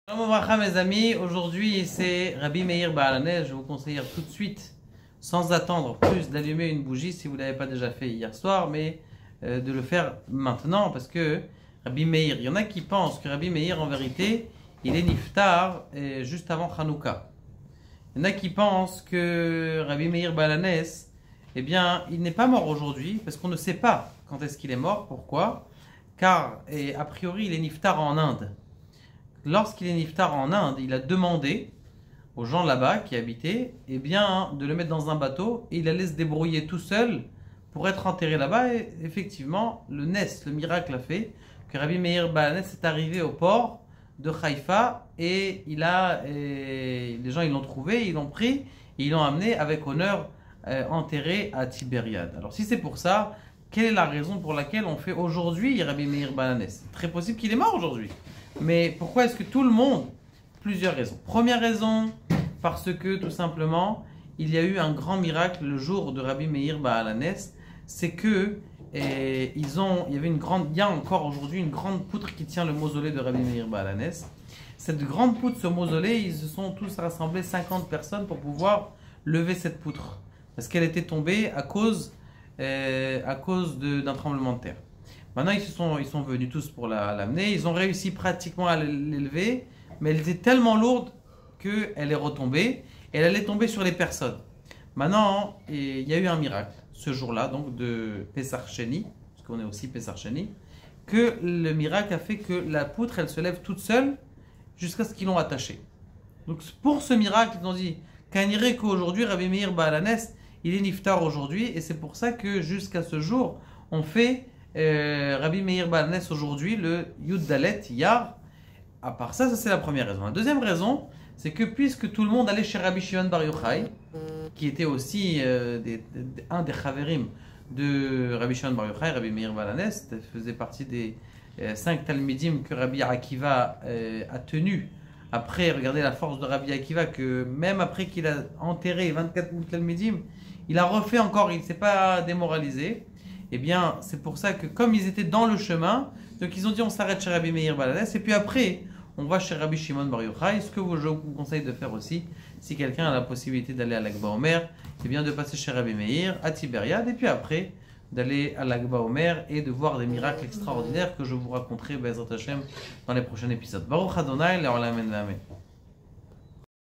Shalom Ouvracha, mes amis, aujourd'hui c'est Rabbi Meir Baalanes. Je vous conseille tout de suite, sans attendre plus, d'allumer une bougie si vous ne l'avez pas déjà fait hier soir, mais de le faire maintenant parce que Rabbi Meir, il y en a qui pensent que Rabbi Meir en vérité il est niftar juste avant Hanouka. Il y en a qui pensent que Rabbi Meir Baalanes, eh bien, il n'est pas mort aujourd'hui parce qu'on ne sait pas quand est-ce qu'il est mort. Pourquoi? Car a priori il est niftar en Inde. Lorsqu'il est niftar en Inde, il a demandé aux gens là-bas qui habitaient eh bien, de le mettre dans un bateau et il allait se débrouiller tout seul pour être enterré là-bas. Et effectivement, le miracle a fait que Rabbi Meir Baalanes est arrivé au port de Haïfa et les gens ils l'ont trouvé, ils l'ont pris et ils l'ont amené avec honneur enterré à Tibériade. Alors si c'est pour ça, quelle est la raison pour laquelle on fait aujourd'hui Rabbi Meir Baalanes? C'est très possible qu'il est mort aujourd'hui. Mais pourquoi est-ce que tout le monde? Plusieurs raisons. Première raison, parce que tout simplement, il y a eu un grand miracle le jour de Rabbi Meir Baalanes. C'est que il y a encore aujourd'hui une grande poutre qui tient le mausolée de Rabbi Meir Baalanes. Cette grande poutre, ce mausolée, ils se sont tous rassemblés 50 personnes pour pouvoir lever cette poutre. Parce qu'elle était tombée à cause d'un tremblement de terre. Maintenant, ils sont venus tous pour l'amener. Ils ont réussi pratiquement à l'élever, mais elle était tellement lourde qu'elle est retombée. Et elle allait tomber sur les personnes. Maintenant, il y a eu un miracle ce jour-là, donc de Pessar Sheni, parce qu'on est aussi Pessar Sheni, que le miracle a fait que la poutre, elle se lève toute seule jusqu'à ce qu'ils l'ont attachée. Donc pour ce miracle, ils ont dit qu'aujourd'hui, Rabbi Meir Baalanes, il est niftar aujourd'hui, et c'est pour ça que jusqu'à ce jour, on fait Rabbi Meir Baalanes aujourd'hui, le Yud Dalet Yar. À part ça, c'est la première raison. La deuxième raison, c'est que puisque tout le monde allait chez Rabbi Shimon Bar Yochai, qui était aussi un des chaverim de Rabbi Shimon Bar Yochai, Rabbi Meir Baalanes, faisait partie des 5 talmidim que Rabbi Akiva a tenu. Après, regardez la force de Rabbi Akiva, que même après qu'il a enterré 24 000 talmidim, il a refait encore, il ne s'est pas démoralisé. Eh bien, c'est pour ça que comme ils étaient dans le chemin, donc ils ont dit on s'arrête chez Rabbi Meir Baalanes et puis après on va chez Rabbi Shimon Bar Yochai. Ce que je vous conseille de faire aussi, si quelqu'un a la possibilité d'aller à l'Akba Omer, eh bien de passer chez Rabbi Meir à Tibériade et puis après d'aller à l'Akba Omer et de voir des miracles extraordinaires que je vous raconterai Be'ezrat Hashem dans les prochains épisodes. Baruch Adonai, Le'olam Amen.